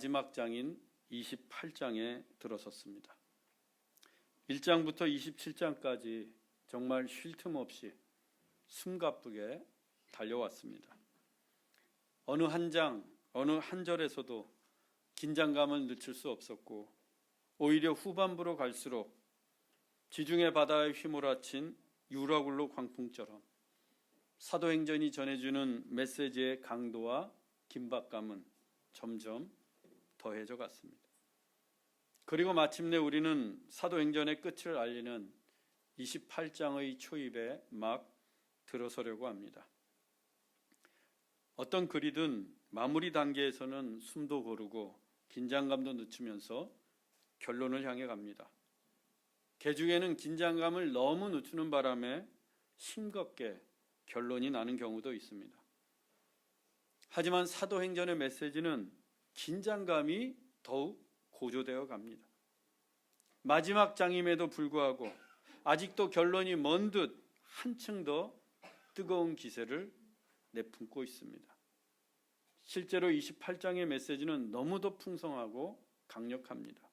마지막 장인 28장에 들어섰습니다. 1장부터 27장까지 정말 쉴 틈 없이 숨가쁘게 달려왔습니다. 어느 한 장, 어느 한 절에서도 긴장감을 늦출 수 없었고 오히려 후반부로 갈수록 지중해 바다에 휘몰아친 유라굴로 광풍처럼 사도행전이 전해주는 메시지의 강도와 긴박감은 점점 더해져 갔습니다. 그리고 마침내 우리는 사도행전의 끝을 알리는 28장의 초입에 막 들어서려고 합니다. 어떤 글이든 마무리 단계에서는 숨도 고르고 긴장감도 늦추면서 결론을 향해 갑니다. 개중에는 긴장감을 너무 늦추는 바람에 싱겁게 결론이 나는 경우도 있습니다. 하지만 사도행전의 메시지는 긴장감이 더욱 고조되어 갑니다. 마지막 장임에도 불구하고 아직도 결론이 먼 듯 한층 더 뜨거운 기세를 내뿜고 있습니다. 실제로 28장의 메시지는 너무도 풍성하고 강력합니다.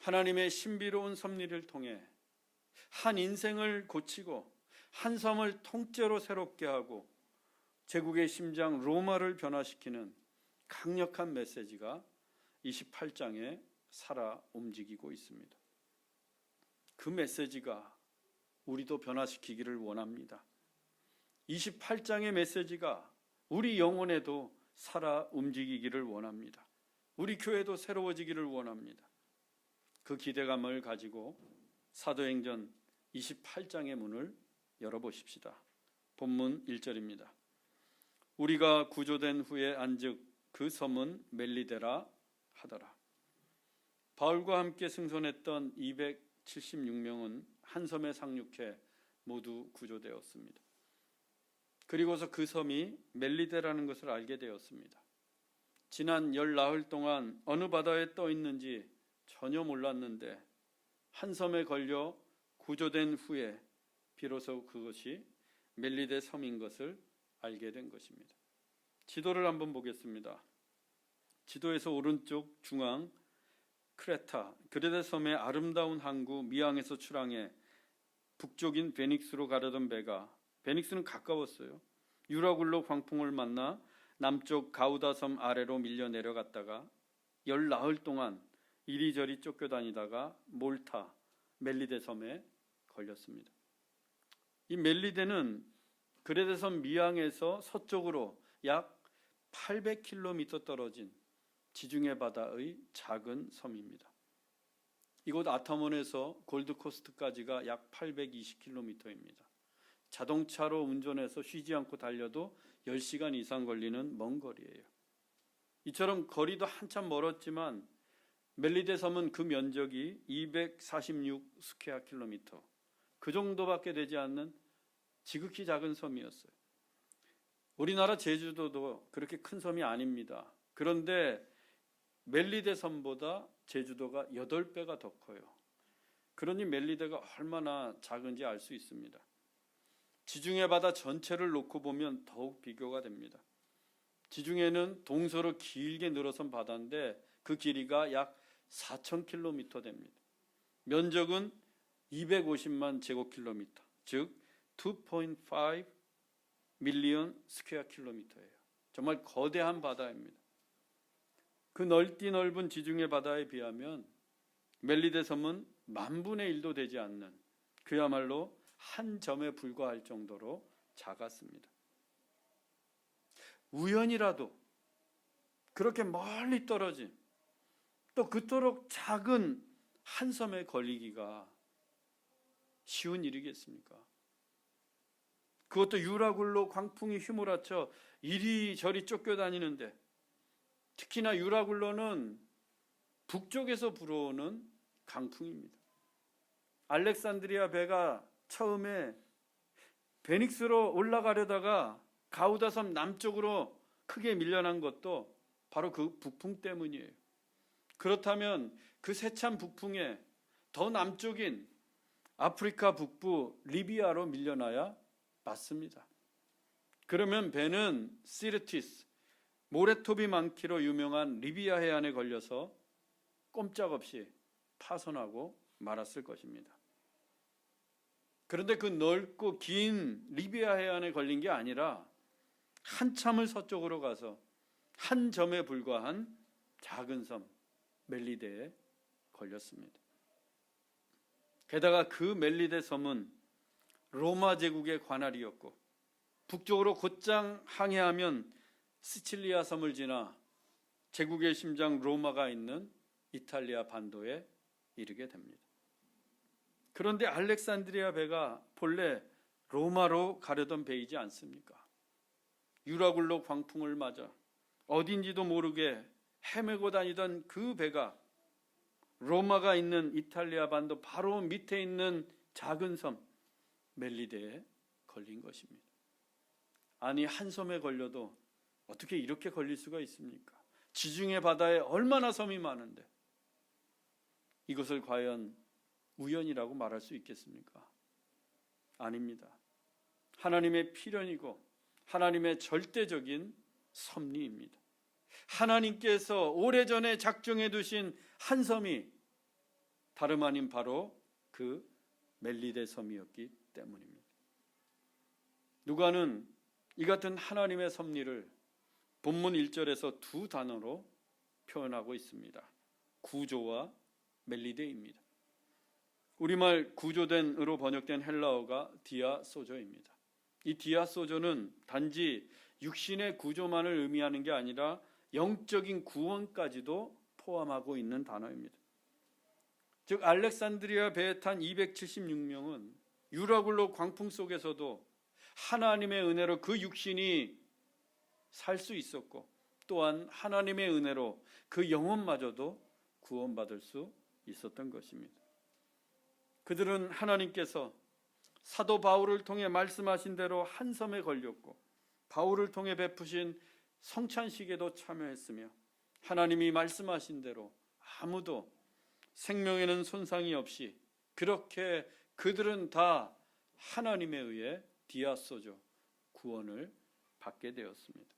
하나님의 신비로운 섭리를 통해 한 인생을 고치고 한 섬을 통째로 새롭게 하고 제국의 심장 로마를 변화시키는 강력한 메시지가 28장에 살아 움직이고 있습니다. 그 메시지가 우리도 변화시키기를 원합니다. 28장의 메시지가 우리 영혼에도 살아 움직이기를 원합니다. 우리 교회도 새로워지기를 원합니다. 그 기대감을 가지고 사도행전 28장의 문을 열어보십시다. 본문 1절입니다. 우리가 구조된 후에 안즉 그 섬은 멜리데라 하더라. 바울과 함께 승선했던 276명은 한 섬에 상륙해 모두 구조되었습니다. 그리고서 그 섬이 멜리데라는 것을 알게 되었습니다. 지난 열 나흘 동안 어느 바다에 떠 있는지 전혀 몰랐는데 한 섬에 걸려 구조된 후에 비로소 그것이 멜리데 섬인 것을 알게 된 것입니다. 지도를 한번 보겠습니다. 지도에서 오른쪽 중앙 크레타, 그레데 섬의 아름다운 항구 미앙에서 출항해 북쪽인 베닉스로 가려던 배가, 베닉스는 가까웠어요. 유라굴로 광풍을 만나 남쪽 가우다 섬 아래로 밀려 내려갔다가 열 나흘 동안 이리저리 쫓겨다니다가 몰타, 멜리데 섬에 걸렸습니다. 이 멜리데는 그레데 섬 미앙에서 서쪽으로 약 800km 떨어진 지중해 바다의 작은 섬입니다. 이곳 아타몬에서 골드코스트까지가 약 820km입니다. 자동차로 운전해서 쉬지 않고 달려도 10시간 이상 걸리는 먼 거리예요. 이처럼 거리도 한참 멀었지만 멜리데 섬은 그 면적이 246 스퀘어 킬로미터, 그 정도밖에 되지 않는 지극히 작은 섬이었어요. 우리나라 제주도도 그렇게 큰 섬이 아닙니다. 그런데 멜리데 섬보다 제주도가 8배가 더 커요. 그러니 멜리데가 얼마나 작은지 알 수 있습니다. 지중해 바다 전체를 놓고 보면 더욱 비교가 됩니다. 지중해는 동서로 길게 늘어선 바다인데 그 길이가 약 4,000km 됩니다. 면적은 250만 제곱킬로미터, 즉 2.5 밀리언 스퀘어 킬로미터예요. 정말 거대한 바다입니다. 그 넓은 지중해 바다에 비하면 멜리데 섬은 10,000분의 1도 되지 않는, 그야말로 한 점에 불과할 정도로 작았습니다. 우연이라도 그렇게 멀리 떨어진 또 그토록 작은 한 섬에 걸리기가 쉬운 일이겠습니까? 그것도 유라굴로 광풍이 휘몰아쳐 이리저리 쫓겨다니는데, 특히나 유라굴로는 북쪽에서 불어오는 강풍입니다. 알렉산드리아 배가 처음에 베닉스로 올라가려다가 가우다섬 남쪽으로 크게 밀려난 것도 바로 그 북풍 때문이에요. 그렇다면 그 세찬 북풍에 더 남쪽인 아프리카 북부 리비아로 밀려나야 맞습니다. 그러면 배는 시르티스, 모래톱이 많기로 유명한 리비아 해안에 걸려서 꼼짝없이 파손하고 말았을 것입니다. 그런데 그 넓고 긴 리비아 해안에 걸린 게 아니라 한참을 서쪽으로 가서 한 점에 불과한 작은 섬 멜리데에 걸렸습니다. 게다가 그 멜리데 섬은 로마 제국의 관할이었고 북쪽으로 곧장 항해하면 시칠리아 섬을 지나 제국의 심장 로마가 있는 이탈리아 반도에 이르게 됩니다. 그런데 알렉산드리아 배가 본래 로마로 가려던 배이지 않습니까? 유라굴로 광풍을 맞아 어딘지도 모르게 헤매고 다니던 그 배가 로마가 있는 이탈리아 반도 바로 밑에 있는 작은 섬 멜리데에 걸린 것입니다. 아니, 한 섬에 걸려도 어떻게 이렇게 걸릴 수가 있습니까? 지중해 바다에 얼마나 섬이 많은데 이것을 과연 우연이라고 말할 수 있겠습니까? 아닙니다. 하나님의 필연이고 하나님의 절대적인 섭리입니다. 하나님께서 오래전에 작정해 두신 한 섬이 다름 아닌 바로 그 멜리데 섬이었기 때문입니다. 누가는 이 같은 하나님의 섭리를 본문 1절에서 두 단어로 표현하고 있습니다. 구조와 멜리데입니다. 우리말 구조된으로 번역된 헬라어가 디아소조입니다. 이 디아소조는 단지 육신의 구조만을 의미하는 게 아니라 영적인 구원까지도 포함하고 있는 단어입니다. 즉 알렉산드리아 배에 탄 276명은 유라굴로 광풍 속에서도 하나님의 은혜로 그 육신이 살 수 있었고 또한 하나님의 은혜로 그 영혼마저도 구원받을 수 있었던 것입니다. 그들은 하나님께서 사도 바울을 통해 말씀하신 대로 한 섬에 걸렸고 바울을 통해 베푸신 성찬식에도 참여했으며 하나님이 말씀하신 대로 아무도 생명에는 손상이 없이 그렇게 그들은 다 하나님에 의해 디아소조 구원을 받게 되었습니다.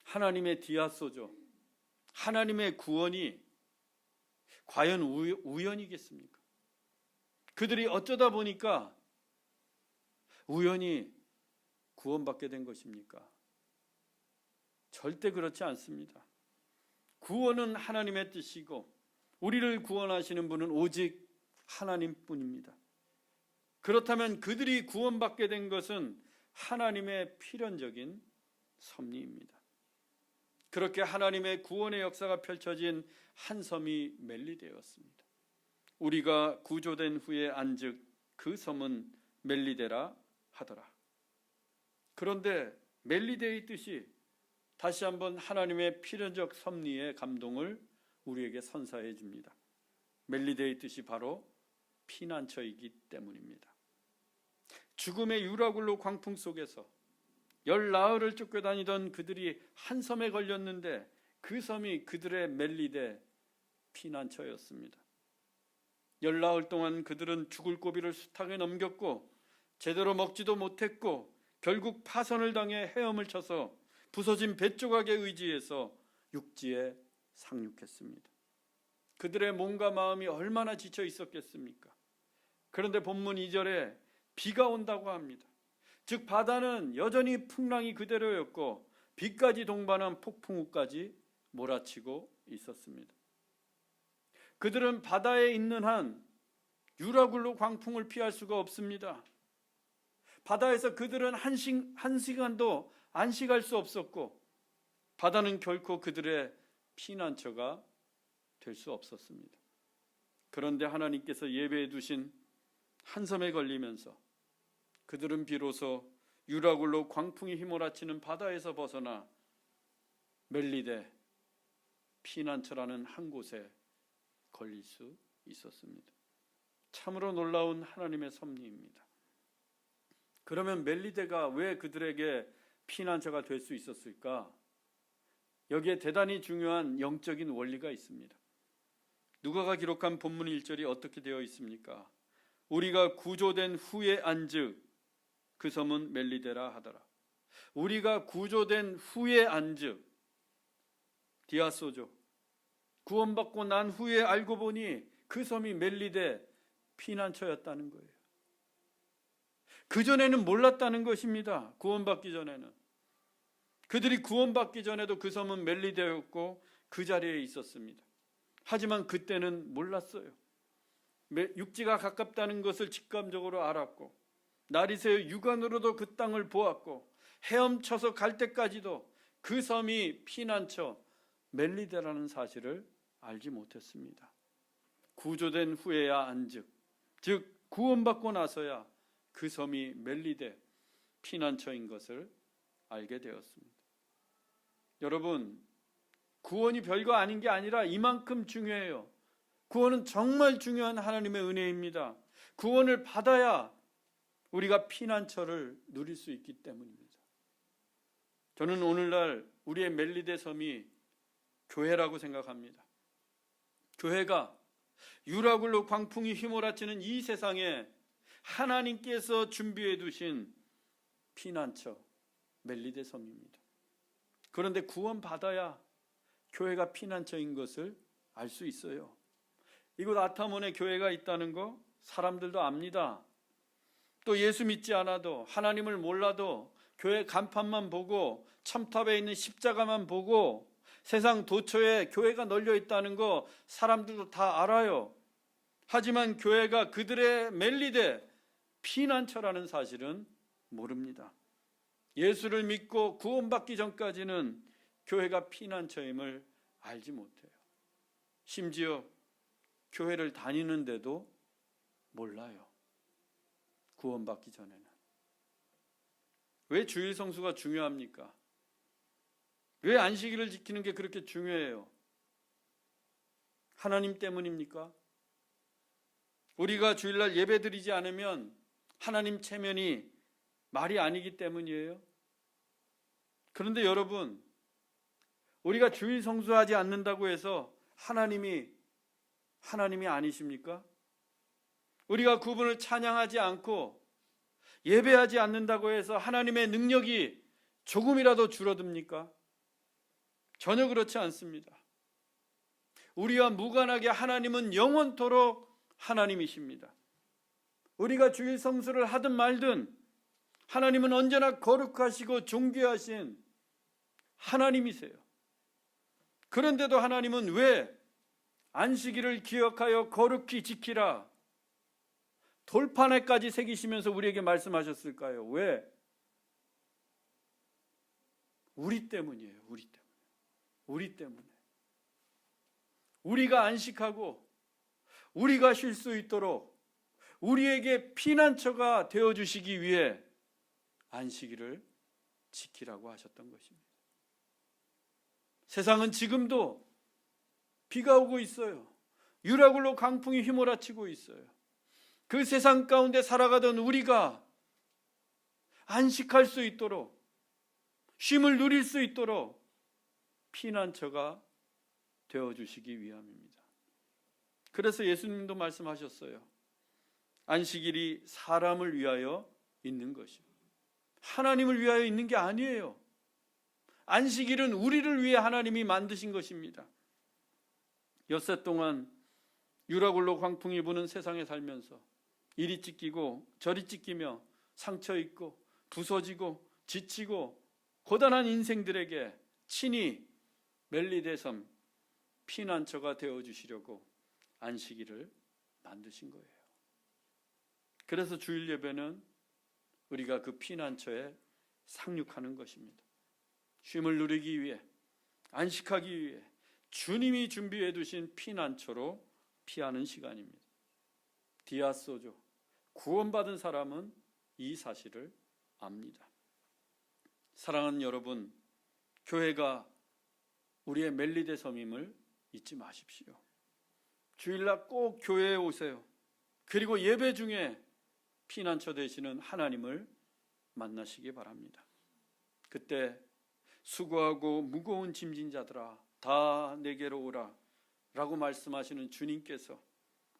하나님의 디아소조, 하나님의 구원이 과연 우연이겠습니까? 그들이 어쩌다 보니까 우연히 구원받게 된 것입니까? 절대 그렇지 않습니다. 구원은 하나님의 뜻이고 우리를 구원하시는 분은 오직 하나님뿐입니다. 그렇다면 그들이 구원받게 된 것은 하나님의 필연적인 섭리입니다. 그렇게 하나님의 구원의 역사가 펼쳐진 한 섬이 멜리데였습니다. 우리가 구조된 후에 안즉 그 섬은 멜리데라 하더라. 그런데 멜리데의 뜻이 다시 한번 하나님의 필연적 섭리의 감동을 우리에게 선사해 줍니다. 멜리데의 뜻이 바로 피난처이기 때문입니다. 죽음의 유라굴로 광풍 속에서 열 나흘을 쫓겨다니던 그들이 한 섬에 걸렸는데 그 섬이 그들의 멜리데 피난처였습니다. 열 나흘 동안 그들은 죽을 고비를 숱하게 넘겼고 제대로 먹지도 못했고 결국 파선을 당해 헤엄을 쳐서 부서진 뱃조각에 의지해서 육지에 상륙했습니다. 그들의 몸과 마음이 얼마나 지쳐 있었겠습니까? 그런데 본문 2절에 비가 온다고 합니다. 즉 바다는 여전히 풍랑이 그대로였고 비까지 동반한 폭풍우까지 몰아치고 있었습니다. 그들은 바다에 있는 한 유라굴로 광풍을 피할 수가 없습니다. 바다에서 그들은 한 시간도 안식할 수 없었고 바다는 결코 그들의 피난처가 될 수 없었습니다. 그런데 하나님께서 예배해 두신 한 섬에 걸리면서 그들은 비로소 유라굴로 광풍이 휘몰아치는 바다에서 벗어나 멜리데 피난처라는 한 곳에 걸릴 수 있었습니다. 참으로 놀라운 하나님의 섭리입니다. 그러면 멜리데가 왜 그들에게 피난처가 될 수 있었을까? 여기에 대단히 중요한 영적인 원리가 있습니다. 누가가 기록한 본문 1절이 어떻게 되어 있습니까? 우리가 구조된 후에 안즉 그 섬은 멜리데라 하더라. 우리가 구조된 후에 안즉, 디아소조, 구원받고 난 후에 알고 보니 그 섬이 멜리데 피난처였다는 거예요. 그전에는 몰랐다는 것입니다. 구원받기 전에는. 그들이 구원받기 전에도 그 섬은 멜리데였고 그 자리에 있었습니다. 하지만 그때는 몰랐어요. 육지가 가깝다는 것을 직감적으로 알았고, 날이 새어 육안으로도 그 땅을 보았고, 헤엄쳐서 갈 때까지도 그 섬이 피난처 멜리데라는 사실을 알지 못했습니다. 구조된 후에야 안즉, 즉 구원받고 나서야 그 섬이 멜리데 피난처인 것을 알게 되었습니다. 여러분, 구원이 별거 아닌 게 아니라 이만큼 중요해요. 구원은 정말 중요한 하나님의 은혜입니다. 구원을 받아야 우리가 피난처를 누릴 수 있기 때문입니다. 저는 오늘날 우리의 멜리데 섬이 교회라고 생각합니다. 교회가 유라굴로 광풍이 휘몰아치는 이 세상에 하나님께서 준비해 두신 피난처 멜리데 섬입니다. 그런데 구원받아야 교회가 피난처인 것을 알 수 있어요. 이곳 아타몬에 교회가 있다는 거 사람들도 압니다. 또 예수 믿지 않아도, 하나님을 몰라도 교회 간판만 보고 첨탑에 있는 십자가만 보고 세상 도처에 교회가 널려 있다는 거 사람들도 다 알아요. 하지만 교회가 그들의 멜리데 피난처라는 사실은 모릅니다. 예수를 믿고 구원받기 전까지는 교회가 피난처임을 알지 못해요. 심지어 교회를 다니는데도 몰라요. 구원받기 전에는. 왜 주일 성수가 중요합니까? 왜 안식일을 지키는 게 그렇게 중요해요? 하나님 때문입니까? 우리가 주일날 예배드리지 않으면 하나님 체면이 말이 아니기 때문이에요. 그런데 여러분, 우리가 주일 성수하지 않는다고 해서 하나님이 아니십니까? 우리가 그분을 찬양하지 않고 예배하지 않는다고 해서 하나님의 능력이 조금이라도 줄어듭니까? 전혀 그렇지 않습니다. 우리와 무관하게 하나님은 영원토록 하나님이십니다. 우리가 주일 성수를 하든 말든 하나님은 언제나 거룩하시고 존귀하신 하나님이세요. 그런데도 하나님은 왜 안식일을 기억하여 거룩히 지키라 돌판에까지 새기시면서 우리에게 말씀하셨을까요? 왜? 우리 때문이에요. 우리 때문에. 우리가 안식하고 우리가 쉴 수 있도록 우리에게 피난처가 되어주시기 위해 안식일을 지키라고 하셨던 것입니다. 세상은 지금도 비가 오고 있어요. 유라굴로 강풍이 휘몰아치고 있어요. 그 세상 가운데 살아가던 우리가 안식할 수 있도록, 쉼을 누릴 수 있도록 피난처가 되어주시기 위함입니다. 그래서 예수님도 말씀하셨어요. 안식일이 사람을 위하여 있는 것이요, 하나님을 위하여 있는 게 아니에요. 안식일은 우리를 위해 하나님이 만드신 것입니다. 엿새 동안 유라굴로 광풍이 부는 세상에 살면서 이리 찢기고 저리 찢기며 상처 입고 부서지고 지치고 고단한 인생들에게 친히 멜리데 섬 피난처가 되어주시려고 안식일을 만드신 거예요. 그래서 주일 예배는 우리가 그 피난처에 상륙하는 것입니다. 쉼을 누리기 위해, 안식하기 위해 주님이 준비해 두신 피난처로 피하는 시간입니다. 디아소조, 구원받은 사람은 이 사실을 압니다. 사랑하는 여러분, 교회가 우리의 멜리데 섬임을 잊지 마십시오. 주일날 꼭 교회에 오세요. 그리고 예배 중에 피난처 되시는 하나님을 만나시기 바랍니다. 그때 수고하고 무거운 짐진 자들아 다 내게로 오라 라고 말씀하시는 주님께서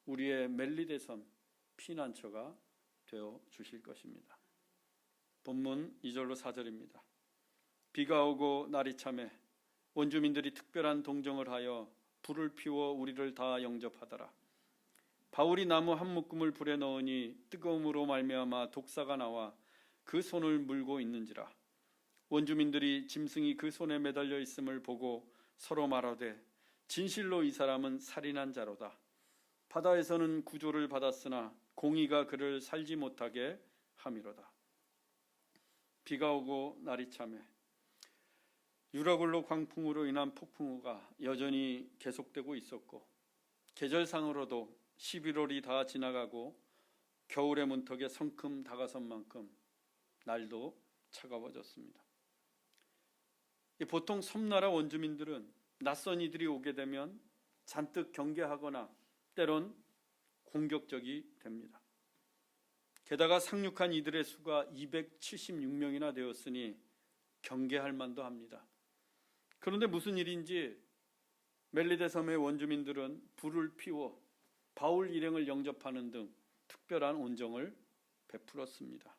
우리의 멜리데 섬 피난처가 되어 주실 것입니다. 본문 2절로 4절입니다. 비가 오고 날이 참에 원주민들이 특별한 동정을 하여 불을 피워 우리를 다 영접하더라. 바울이 나무 한 묶음을 불에 넣으니 뜨거움으로 말미암아 독사가 나와 그 손을 물고 있는지라. 원주민들이 짐승이 그 손에 매달려 있음을 보고 서로 말하되 진실로 이 사람은 살인한 자로다. 바다에서는 구조를 받았으나 공의가 그를 살지 못하게 함이로다. 비가 오고 날이 참에 유라굴로 광풍으로 인한 폭풍우가 여전히 계속되고 있었고, 계절상으로도 11월이 다 지나가고 겨울의 문턱에 성큼 다가선 만큼 날도 차가워졌습니다. 보통 섬나라 원주민들은 낯선 이들이 오게 되면 잔뜩 경계하거나 때론 공격적이 됩니다. 게다가 상륙한 이들의 수가 276명이나 되었으니 경계할 만도 합니다. 그런데 무슨 일인지 멜리데 섬의 원주민들은 불을 피워 바울 일행을 영접하는 등 특별한 온정을 베풀었습니다.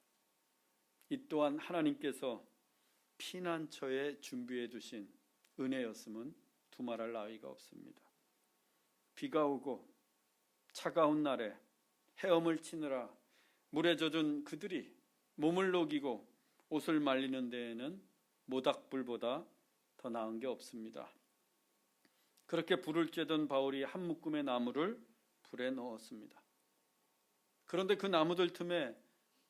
이 또한 하나님께서 피난처에 준비해 두신 은혜였음은 두말할 나위가 없습니다. 비가 오고 차가운 날에 헤엄을 치느라 물에 젖은 그들이 몸을 녹이고 옷을 말리는 데에는 모닥불보다 더 나은 게 없습니다. 그렇게 불을 쬐던 바울이 한 묶음의 나무를 불에 넣었습니다. 그런데 그 나무들 틈에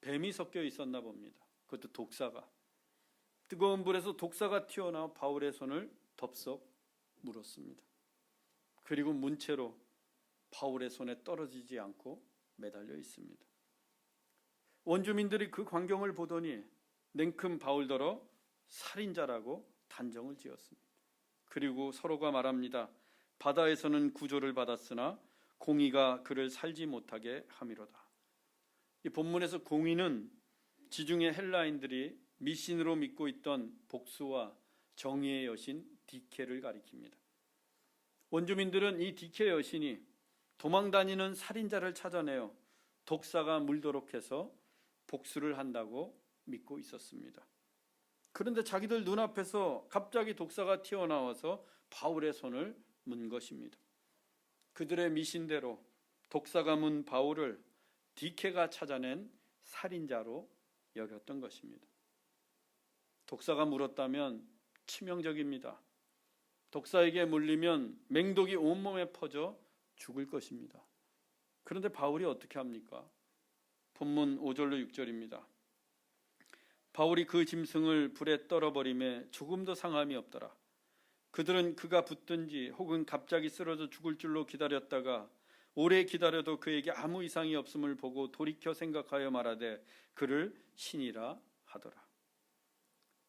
뱀이 섞여 있었나 봅니다. 그것도 독사가. 뜨거운 불에서 독사가 튀어나와 바울의 손을 덥석 물었습니다. 그리고 문채로 바울의 손에 떨어지지 않고 매달려 있습니다. 원주민들이 그 광경을 보더니 냉큼 바울더러 살인자라고 단정을 지었습니다. 그리고 서로가 말합니다. 바다에서는 구조를 받았으나 공의가 그를 살지 못하게 함이로다. 이 본문에서 공의는 지중해 헬라인들이 미신으로 믿고 있던 복수와 정의의 여신 디케를 가리킵니다. 원주민들은 이 디케 여신이 도망다니는 살인자를 찾아내어 독사가 물도록 해서 복수를 한다고 믿고 있었습니다. 그런데 자기들 눈앞에서 갑자기 독사가 튀어나와서 바울의 손을 문 것입니다. 그들의 미신대로 독사가 문 바울을 디케가 찾아낸 살인자로 여겼던 것입니다. 독사가 물었다면 치명적입니다. 독사에게 물리면 맹독이 온몸에 퍼져 죽을 것입니다. 그런데 바울이 어떻게 합니까? 본문 5절로 6절입니다. 바울이 그 짐승을 불에 떨어버림에 조금도 상함이 없더라. 그들은 그가 붙든지 혹은 갑자기 쓰러져 죽을 줄로 기다렸다가 오래 기다려도 그에게 아무 이상이 없음을 보고 돌이켜 생각하여 말하되 그를 신이라 하더라.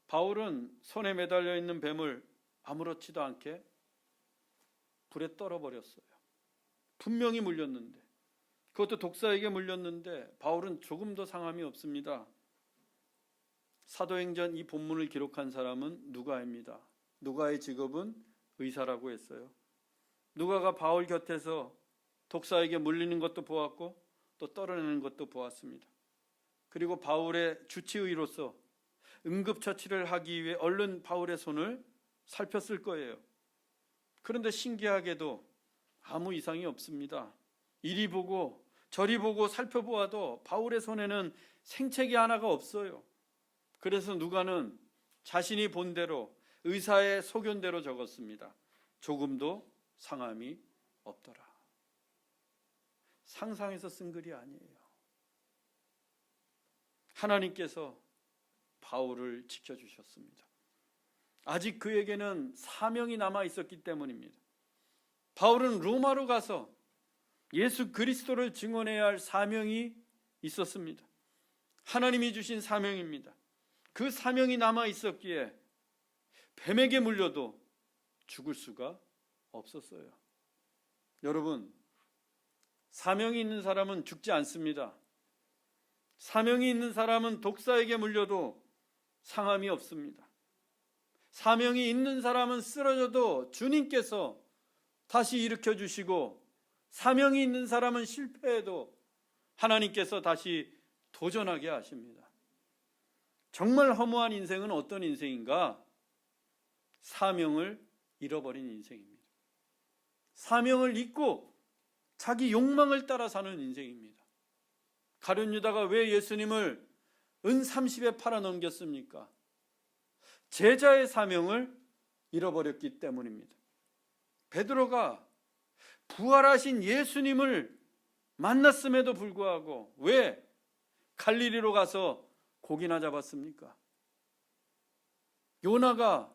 바울은 손에 매달려 있는 뱀을 아무렇지도 않게 불에 떨어버렸어요. 분명히 물렸는데, 그것도 독사에게 물렸는데 바울은 조금도 상함이 없습니다. 사도행전 이 본문을 기록한 사람은 누가입니다. 누가의 직업은 의사라고 했어요. 누가가 바울 곁에서 독사에게 물리는 것도 보았고 또 떨어내는 것도 보았습니다. 그리고 바울의 주치의로서 응급처치를 하기 위해 얼른 바울의 손을 살폈을 거예요. 그런데 신기하게도 아무 이상이 없습니다. 이리 보고 저리 보고 살펴보아도 바울의 손에는 생채기 하나가 없어요. 그래서 누가는 자신이 본 대로 의사의 소견대로 적었습니다. 조금도 상함이 없더라. 상상해서 쓴 글이 아니에요. 하나님께서 바울을 지켜주셨습니다. 아직 그에게는 사명이 남아 있었기 때문입니다. 바울은 로마로 가서 예수 그리스도를 증언해야 할 사명이 있었습니다. 하나님이 주신 사명입니다. 그 사명이 남아 있었기에 뱀에게 물려도 죽을 수가 없었어요. 여러분, 사명이 있는 사람은 죽지 않습니다. 사명이 있는 사람은 독사에게 물려도 상함이 없습니다. 사명이 있는 사람은 쓰러져도 주님께서 다시 일으켜 주시고, 사명이 있는 사람은 실패해도 하나님께서 다시 도전하게 하십니다. 정말 허무한 인생은 어떤 인생인가? 사명을 잃어버린 인생입니다. 사명을 잊고 자기 욕망을 따라 사는 인생입니다. 가룟 유다가 왜 예수님을 은 30에 팔아넘겼습니까? 제자의 사명을 잃어버렸기 때문입니다. 베드로가 부활하신 예수님을 만났음에도 불구하고 왜 갈릴리로 가서 고기나 잡았습니까? 요나가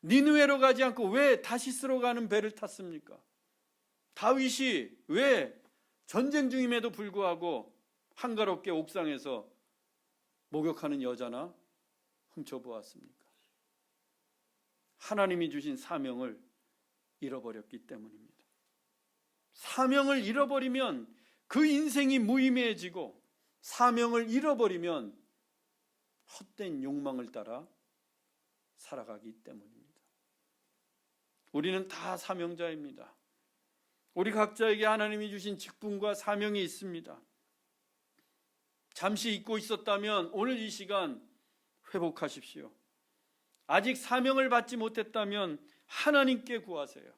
니느웨로 가지 않고 왜 다시스로 가는 배를 탔습니까? 다윗이 왜 전쟁 중임에도 불구하고 한가롭게 옥상에서 목욕하는 여자나 훔쳐보았습니까? 하나님이 주신 사명을 잃어버렸기 때문입니다. 사명을 잃어버리면 그 인생이 무의미해지고, 사명을 잃어버리면 헛된 욕망을 따라 살아가기 때문입니다. 우리는 다 사명자입니다. 우리 각자에게 하나님이 주신 직분과 사명이 있습니다. 잠시 잊고 있었다면 오늘 이 시간 회복하십시오. 아직 사명을 받지 못했다면 하나님께 구하세요.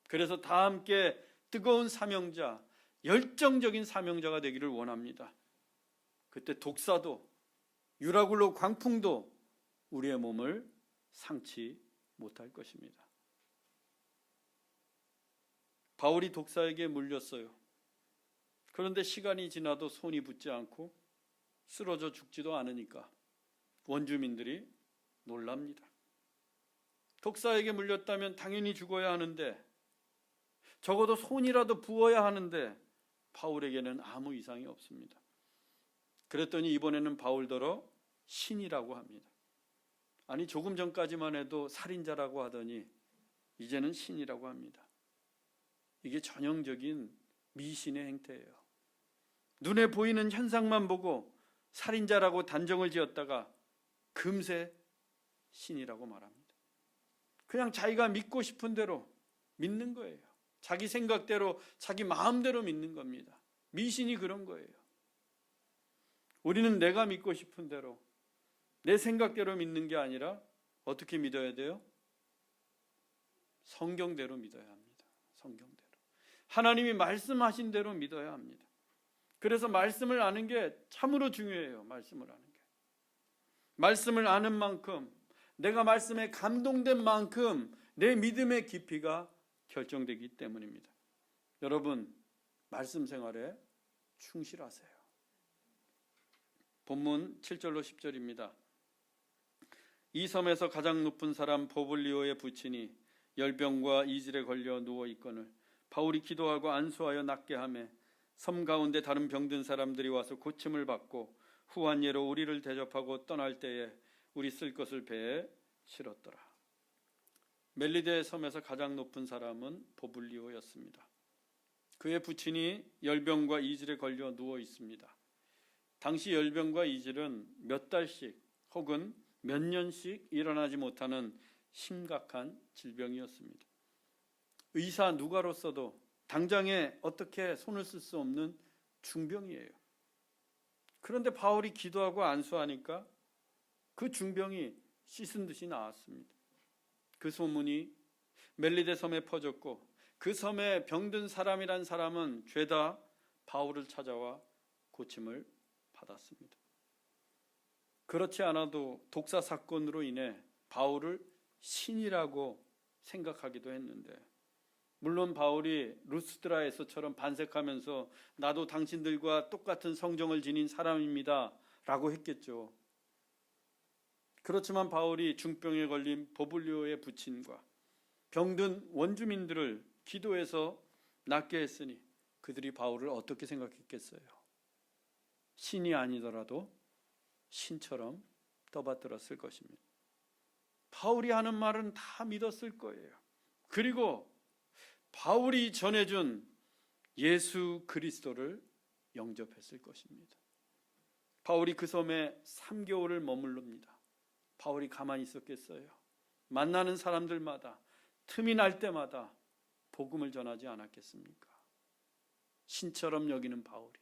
그래서 다 함께 뜨거운 사명자, 열정적인 사명자가 되기를 원합니다. 그때 독사도 유라굴로 광풍도 우리의 몸을 상치 못할 것입니다. 바울이 독사에게 물렸어요. 그런데 시간이 지나도 손이 붙지 않고 쓰러져 죽지도 않으니까 원주민들이 놀랍니다. 독사에게 물렸다면 당연히 죽어야 하는데, 적어도 손이라도 부어야 하는데 바울에게는 아무 이상이 없습니다. 그랬더니 이번에는 바울더러 신이라고 합니다. 아니, 조금 전까지만 해도 살인자라고 하더니 이제는 신이라고 합니다. 이게 전형적인 미신의 행태예요. 눈에 보이는 현상만 보고 살인자라고 단정을 지었다가 금세 신이라고 말합니다. 그냥 자기가 믿고 싶은 대로 믿는 거예요. 자기 생각대로, 자기 마음대로 믿는 겁니다. 미신이 그런 거예요. 우리는 내가 믿고 싶은 대로, 내 생각대로 믿는 게 아니라 어떻게 믿어야 돼요? 성경대로 믿어야 합니다. 성경대로. 하나님이 말씀하신 대로 믿어야 합니다. 그래서 말씀을 아는 게 참으로 중요해요. 말씀을 아는 게. 말씀을 아는 만큼, 내가 말씀에 감동된 만큼 내 믿음의 깊이가 결정되기 때문입니다. 여러분, 말씀 생활에 충실하세요. 본문 7절로 10절입니다. 이 섬에서 가장 높은 사람 보블리오의 부친이 열병과 이질에 걸려 누워 있거늘 바울이 기도하고 안수하여 낫게 하매 섬 가운데 다른 병든 사람들이 와서 고침을 받고 후한 예로 우리를 대접하고 떠날 때에 우리 쓸 것을 배에 실었더라. 멜리데 섬에서 가장 높은 사람은 보블리오였습니다. 그의 부친이 열병과 이질에 걸려 누워 있습니다. 당시 열병과 이질은 몇 달씩 혹은 몇 년씩 일어나지 못하는 심각한 질병이었습니다. 의사 누가로서도 당장에 어떻게 손을 쓸 수 없는 중병이에요. 그런데 바울이 기도하고 안수하니까 그 중병이 씻은 듯이 나았습니다. 그 소문이 멜리데 섬에 퍼졌고 그 섬에 병든 사람이란 사람은 죄다 바울을 찾아와 고침을 받았습니다. 그렇지 않아도 독사 사건으로 인해 바울을 신이라고 생각하기도 했는데, 물론 바울이 루스드라에서처럼 반색하면서 나도 당신들과 똑같은 성정을 지닌 사람입니다 라고 했겠죠. 그렇지만 바울이 중병에 걸린 보블리오의 부친과 병든 원주민들을 기도해서 낫게 했으니 그들이 바울을 어떻게 생각했겠어요? 신이 아니더라도 신처럼 떠받들었을 것입니다. 바울이 하는 말은 다 믿었을 거예요. 그리고 바울이 전해준 예수 그리스도를 영접했을 것입니다. 바울이 그 섬에 3개월을 머물릅니다. 바울이 가만히 있었겠어요? 만나는 사람들마다 틈이 날 때마다 복음을 전하지 않았겠습니까? 신처럼 여기는 바울이.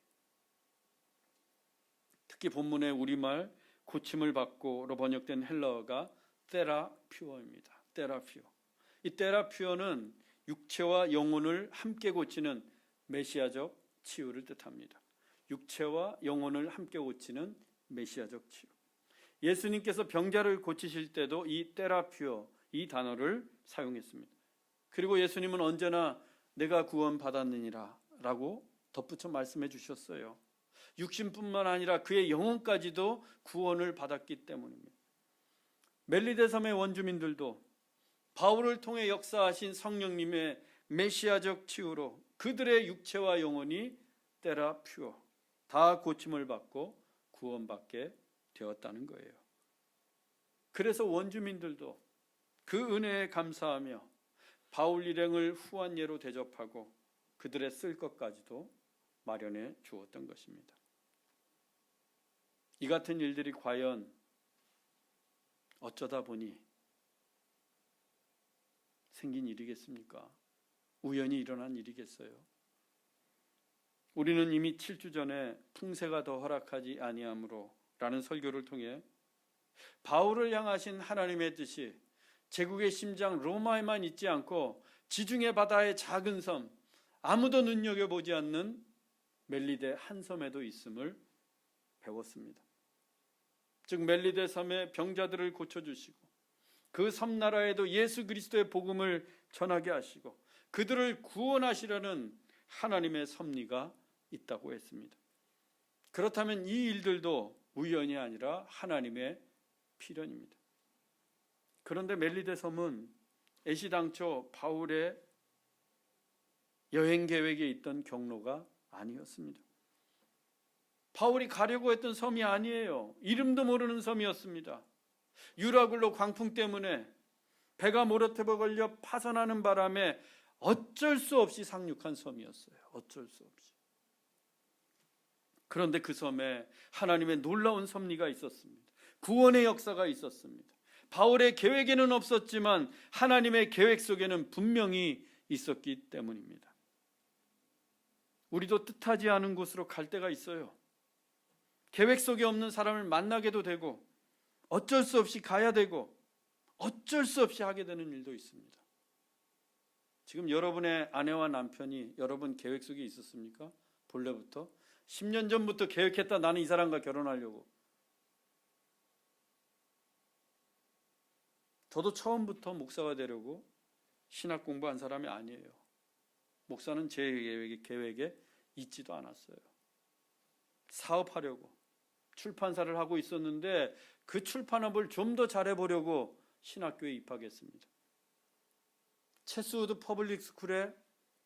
특히 본문의 우리말 고침을 받고로 번역된 헬라어가 테라퓨어입니다. 테라퓨어. 이 테라퓨어는 육체와 영혼을 함께 고치는 메시아적 치유를 뜻합니다. 육체와 영혼을 함께 고치는 메시아적 치유. 예수님께서 병자를 고치실 때도 이 테라퓨어, 이 단어를 사용했습니다. 그리고 예수님은 언제나 내가 구원받았느니라 라고 덧붙여 말씀해 주셨어요. 육신뿐만 아니라 그의 영혼까지도 구원을 받았기 때문입니다. 멜리데 섬의 원주민들도 바울을 통해 역사하신 성령님의 메시아적 치유로 그들의 육체와 영혼이 테라퓨어, 다 고침을 받고 구원받게 되었다는 거예요. 그래서 원주민들도 그 은혜에 감사하며 바울 일행을 후한 예로 대접하고 그들의 쓸 것까지도 마련해 주었던 것입니다. 이 같은 일들이 과연 어쩌다 보니 생긴 일이겠습니까? 우연히 일어난 일이겠어요? 우리는 이미 7주 전에 풍세가 더 허락하지 아니하므로 라는 설교를 통해 바울을 향하신 하나님의 뜻이 제국의 심장 로마에만 있지 않고 지중해 바다의 작은 섬, 아무도 눈여겨보지 않는 멜리데 한 섬에도 있음을 배웠습니다. 즉 멜리데 섬의 병자들을 고쳐주시고 그 섬나라에도 예수 그리스도의 복음을 전하게 하시고 그들을 구원하시려는 하나님의 섭리가 있다고 했습니다. 그렇다면 이 일들도 우연이 아니라 하나님의 필연입니다. 그런데 멜리데 섬은 애시당초 바울의 여행 계획에 있던 경로가 아니었습니다. 바울이 가려고 했던 섬이 아니에요. 이름도 모르는 섬이었습니다. 유라굴로 광풍 때문에 배가 모래톱에 걸려 파손하는 바람에 어쩔 수 없이 상륙한 섬이었어요. 어쩔 수 없이. 그런데 그 섬에 하나님의 놀라운 섭리가 있었습니다. 구원의 역사가 있었습니다. 바울의 계획에는 없었지만 하나님의 계획 속에는 분명히 있었기 때문입니다. 우리도 뜻하지 않은 곳으로 갈 때가 있어요. 계획 속에 없는 사람을 만나게도 되고 어쩔 수 없이 가야 되고 어쩔 수 없이 하게 되는 일도 있습니다. 지금 여러분의 아내와 남편이 여러분 계획 속에 있었습니까? 본래부터 10년 전부터 계획했다. 나는 이 사람과 결혼하려고. 저도 처음부터 목사가 되려고 신학 공부한 사람이 아니에요. 목사는 제 계획에 있지도 않았어요. 사업하려고 출판사를 하고 있었는데 그 출판업을 좀 더 잘해보려고 신학교에 입학했습니다. 체스우드 퍼블릭 스쿨에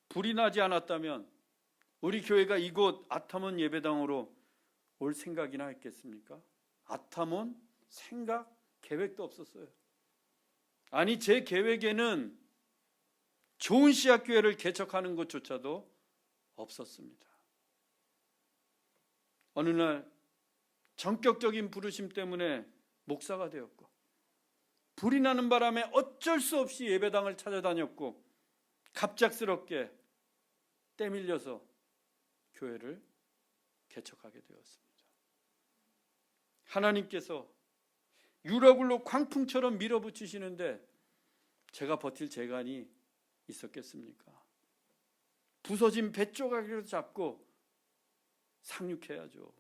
불이 나지 않았다면 우리 교회가 이곳 아타몬 예배당으로 올 생각이나 했겠습니까? 아타몬 생각, 계획도 없었어요. 아니 제 계획에는 좋은 씨앗교회를 개척하는 것조차도 없었습니다. 어느 날 전격적인 부르심 때문에 목사가 되었고 불이 나는 바람에 어쩔 수 없이 예배당을 찾아다녔고 갑작스럽게 때밀려서 교회를 개척하게 되었습니다. 하나님께서 유라굴로 광풍처럼 밀어붙이시는데 제가 버틸 재간이 있었겠습니까? 부서진 배 조각이라도 잡고 상륙해야죠.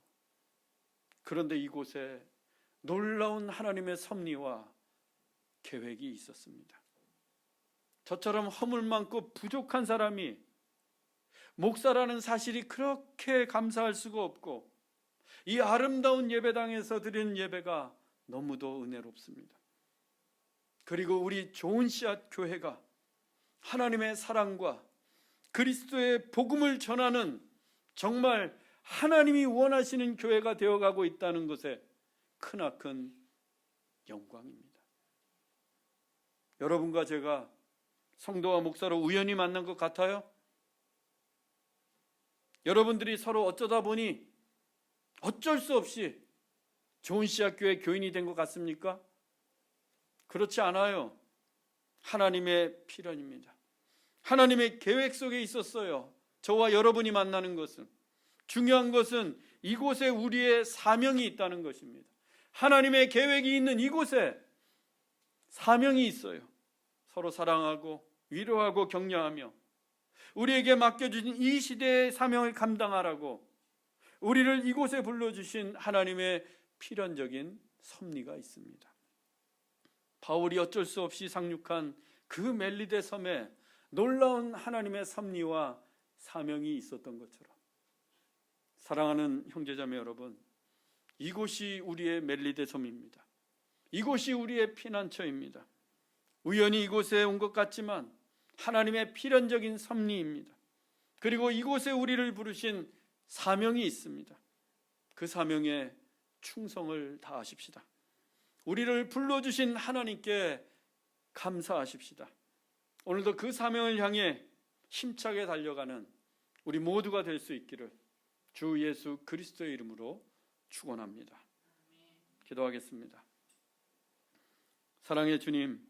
그런데 이곳에 놀라운 하나님의 섭리와 계획이 있었습니다. 저처럼 허물 많고 부족한 사람이 목사라는 사실이 그렇게 감사할 수가 없고 이 아름다운 예배당에서 드리는 예배가 너무도 은혜롭습니다. 그리고 우리 좋은 씨앗 교회가 하나님의 사랑과 그리스도의 복음을 전하는 정말 하나님이 원하시는 교회가 되어가고 있다는 것에 크나큰 영광입니다. 여러분과 제가 성도와 목사로 우연히 만난 것 같아요? 여러분들이 서로 어쩌다 보니 어쩔 수 없이 좋은 씨앗교회 교인이 된 것 같습니까? 그렇지 않아요. 하나님의 필연입니다. 하나님의 계획 속에 있었어요. 저와 여러분이 만나는 것은. 중요한 것은 이곳에 우리의 사명이 있다는 것입니다. 하나님의 계획이 있는 이곳에 사명이 있어요. 서로 사랑하고 위로하고 격려하며 우리에게 맡겨주신 이 시대의 사명을 감당하라고 우리를 이곳에 불러주신 하나님의 필연적인 섭리가 있습니다. 바울이 어쩔 수 없이 상륙한 그 멜리데 섬에 놀라운 하나님의 섭리와 사명이 있었던 것처럼, 사랑하는 형제자매 여러분, 이곳이 우리의 멜리데 섬입니다. 이곳이 우리의 피난처입니다. 우연히 이곳에 온 것 같지만 하나님의 필연적인 섭리입니다. 그리고 이곳에 우리를 부르신 사명이 있습니다. 그 사명에 충성을 다하십시다. 우리를 불러주신 하나님께 감사하십시다. 오늘도 그 사명을 향해 힘차게 달려가는 우리 모두가 될 수 있기를 주 예수 그리스도의 이름으로 축원합니다. 기도하겠습니다. 사랑의 주님,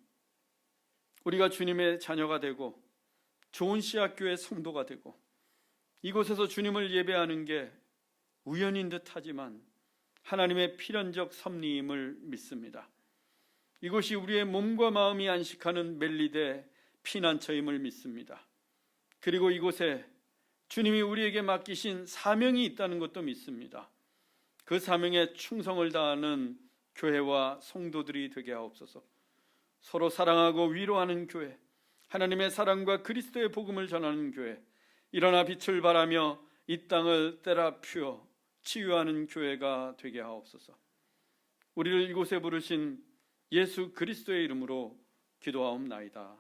우리가 주님의 자녀가 되고 좋은 씨앗교회 성도가 되고 이곳에서 주님을 예배하는 게 우연인 듯 하지만 하나님의 필연적 섭리임을 믿습니다. 이곳이 우리의 몸과 마음이 안식하는 멜리데 피난처임을 믿습니다. 그리고 이곳에 주님이 우리에게 맡기신 사명이 있다는 것도 믿습니다. 그 사명에 충성을 다하는 교회와 성도들이 되게 하옵소서. 서로 사랑하고 위로하는 교회, 하나님의 사랑과 그리스도의 복음을 전하는 교회, 일어나 빛을 발하며 이 땅을 때라 피워 치유하는 교회가 되게 하옵소서. 우리를 이곳에 부르신 예수 그리스도의 이름으로 기도하옵나이다.